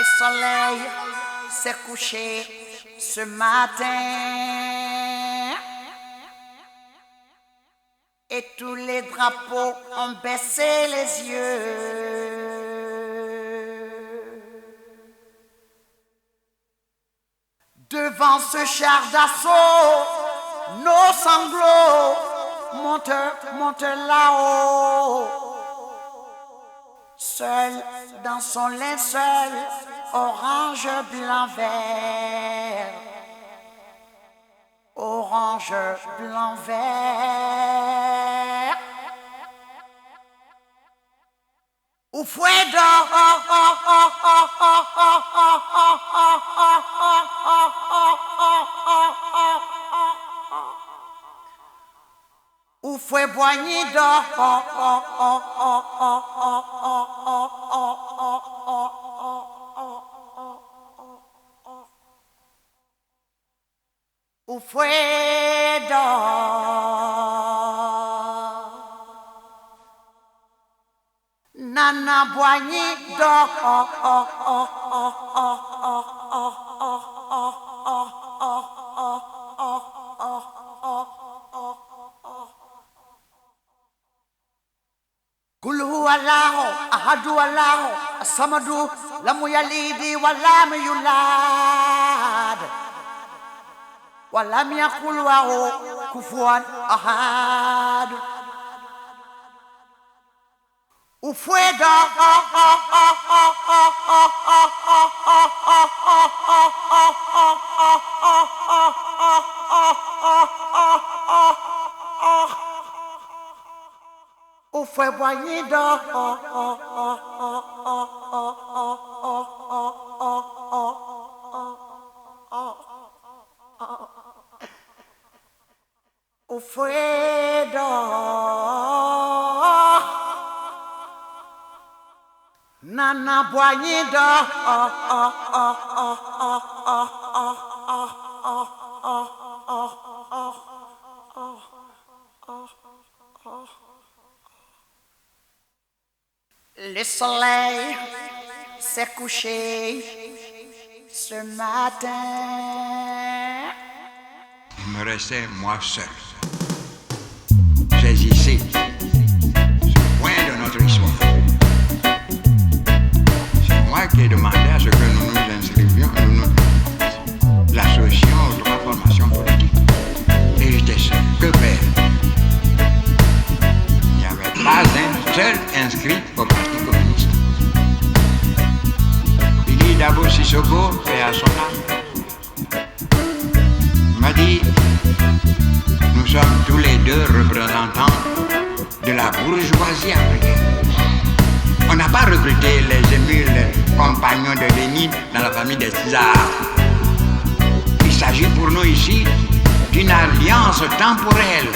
Le soleil s'est couché ce matin et tous les drapeaux ont baissé les yeux. Devant ce char d'assaut, nos sanglots montent là-haut. Seul dans son linceul, orange, blanc, vert. Orange, blanc, vert. Où fouet d'or, où fouet boigny d'or, où fouet d'or, nana boigny d'or, Kulhu Allahu, Ahadu Allahu, As-Samadu, Lam Yalidi wa lam yulad, wa lam yakul lahu kufuwan ahad. Où fouet d'or, où fouet boigny d'or, où fouet d'or, nana boigny d'or, le soleil s'est couché ce matin. Il me restait moi seul. Saisissez ce point de notre histoire. C'est moi qui ai demandé à ce que nous nous inscrivions, nous nous associons aux trois formations politiques. Et j'étais seul. Que faire? Il n'y avait pas un seul inscrit au Parti communiste. Billy Dabo Sissoko, paix à son âme, m'a dit: nous sommes tous les deux représentants de la bourgeoisie africaine. On n'a pas recruté les émules compagnons de Lénine dans la famille des Césars. Il s'agit pour nous ici d'une alliance temporelle,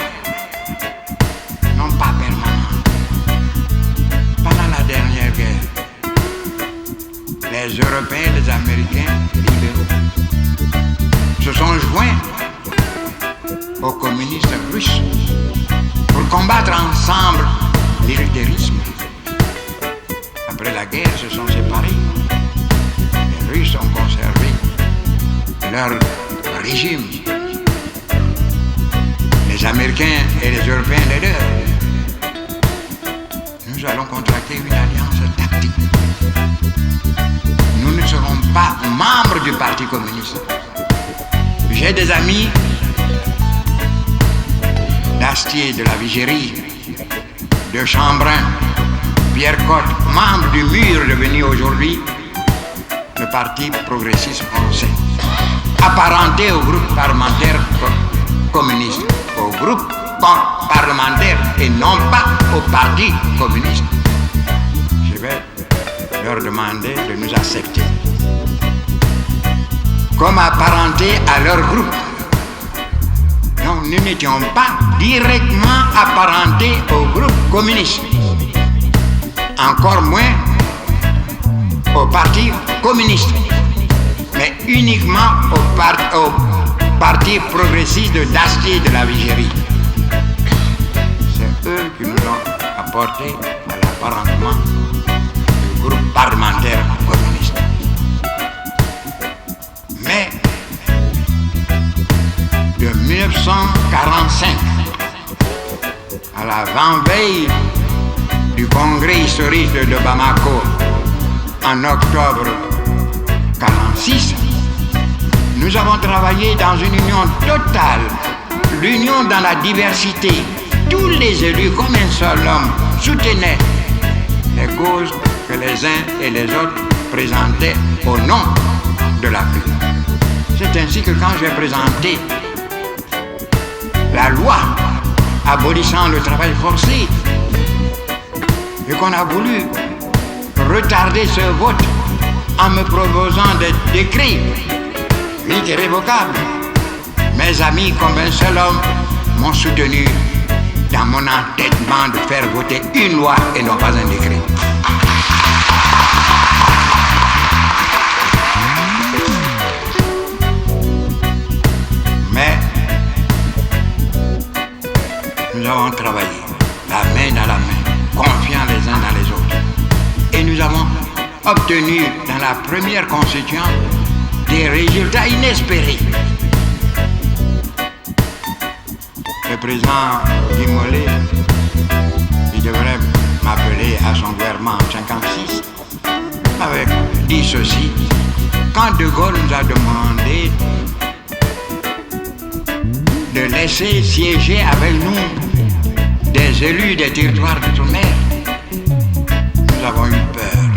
non pas permanente. Pendant la dernière guerre, les Européens et les Américains libéraux se sont joints aux communistes russes pour combattre ensemble l'héritérisme. Après la guerre, se sont séparés. Les Russes ont conservé leur régime. Les Américains et les Européens les leurs. Nous allons contracter une alliance tactique. Nous ne serons pas membres du Parti communiste. J'ai des amis d'Astier, de la Vigérie, de Chambrun, Pierre Cotte, membre du MUR devenu aujourd'hui le Parti progressiste français, apparenté au groupe parlementaire communiste, au groupe parlementaire et non pas au Parti communiste. Je vais leur demander de nous accepter comme apparentés à leur groupe. Non, nous n'étions pas directement apparentés au groupe communiste, encore moins au Parti communiste, mais uniquement au Parti progressiste de Dastier de la Vigérie. C'est eux qui nous ont apporté à l'apparentement du groupe parlementaire communiste. l'avant-veille du congrès historique de Bamako en octobre 1946, nous avons travaillé dans une union totale, l'union dans la diversité. Tous les élus, comme un seul homme, soutenaient les causes que les uns et les autres présentaient au nom de l'Afrique. C'est ainsi que quand j'ai présenté la loi abolissant le travail forcé et qu'on a voulu retarder ce vote en me proposant des décrets vite irrévocables, mes amis comme un seul homme m'ont soutenu dans mon entêtement de faire voter une loi et non pas un décret. Mais nous avons travaillé la main dans la main, confiants les uns dans les autres. Et nous avons obtenu dans la première constituante des résultats inespérés. Le président Guy Mollet, il devrait m'appeler à son gouvernement en 1956, avait dit ceci: quand De Gaulle nous a demandé de laisser siéger avec nous des élus des territoires d'outre-mer, nous avons eu peur.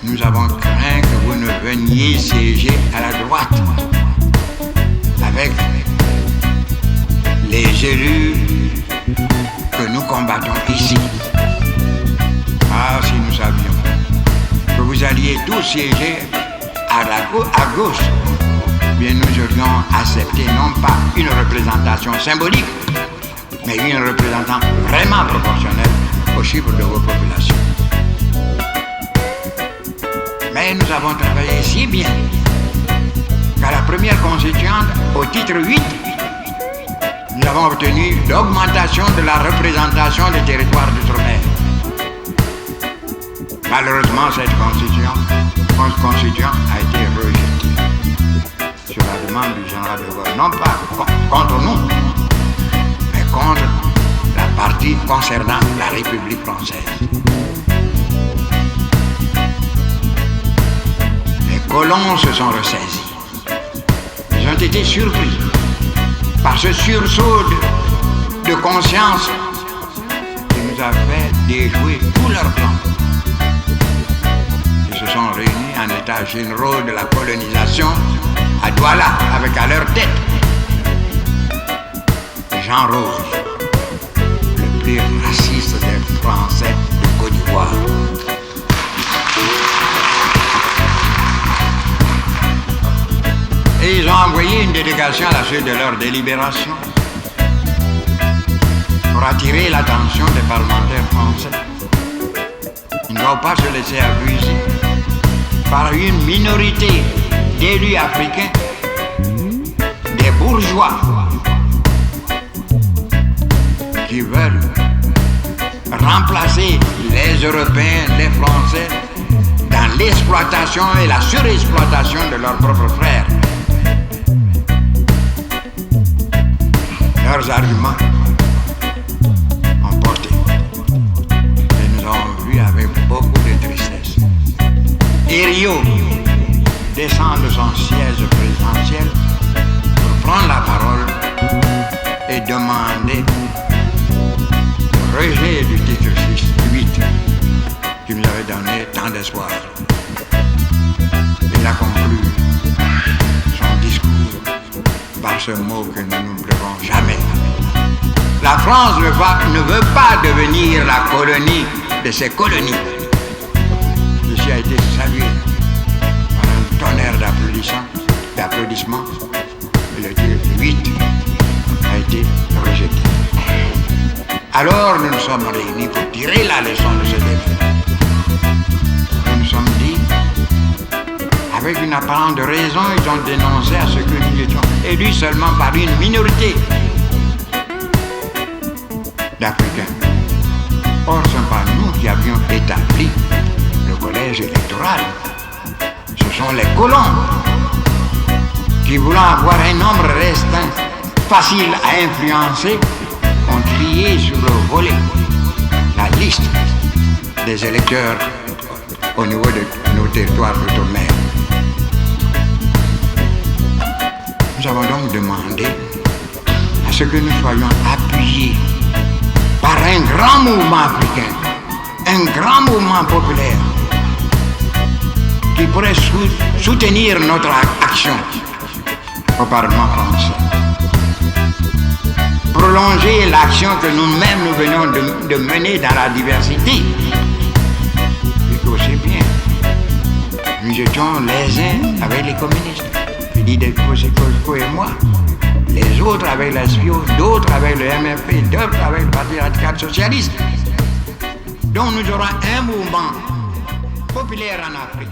Nous avons craint que vous ne veniez siéger à la droite avec les élus que nous combattons ici. Ah, si nous savions que vous alliez tous siéger à gauche, bien nous aurions accepté non pas une représentation symbolique, mais une représentation vraiment proportionnelle au chiffre de vos populations. Mais nous avons travaillé si bien qu'à la première constituante, au titre 8, nous avons obtenu l'augmentation de la représentation des territoires d'outre-mer. Malheureusement, cette constituante a été rejetée sur la demande du général de Gaulle, non pas contre nous, mais contre la partie concernant la République française. Les colons se sont ressaisis. Ils ont été surpris par ce sursaut de conscience qui nous a fait déjouer tous leurs plans. Ils se sont réunis en états généraux de la colonisation à Douala, avec à leur tête Jean Rose, le plus raciste des Français de Côte d'Ivoire. Et ils ont envoyé une délégation à la suite de leur délibération pour attirer l'attention des parlementaires français. Ils ne doivent pas se laisser abuser par une minorité d'élus africains, des bourgeois, qui veulent remplacer les Européens, les Français, dans l'exploitation et la surexploitation de leurs propres frères. Leurs arguments ont porté. Et nous avons vu avec beaucoup de tristesse Herriot descend de son siège présidentiel pour prendre la parole et demander le rejet du titre 8 qui nous avait donné tant d'espoir. Il a conclu son discours par ce mot que nous n'oublierons jamais. La France ne veut pas devenir la colonie de ses colonies. Ceci a été salué par un tonnerre d'applaudissements et le titre 8 a été rejeté. Alors nous nous sommes réunis pour tirer la leçon de ce défi. Nous nous sommes dit, avec une apparente raison, ils ont dénoncé à ce que nous étions élus seulement par une minorité d'Africains. Or, ce n'est pas nous qui avions établi le collège électoral. Ce sont les colons qui, voulant avoir un nombre restreint, facile à influencer, ont publié sur le volet la liste des électeurs au niveau de nos territoires d'outre-mer. Nous avons donc demandé à ce que nous soyons appuyés par un grand mouvement africain, un grand mouvement populaire qui pourrait soutenir notre action au Parlement français. Prolonger l'action que nous-mêmes nous venons de mener dans la diversité. Et que aussi bien, nous étions les uns avec les communistes, l'idée Kosciusko et moi, les autres avec la SPIO, d'autres avec le MFP, d'autres avec le Parti radical socialiste. Donc nous aurons un mouvement populaire en Afrique,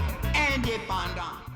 indépendant.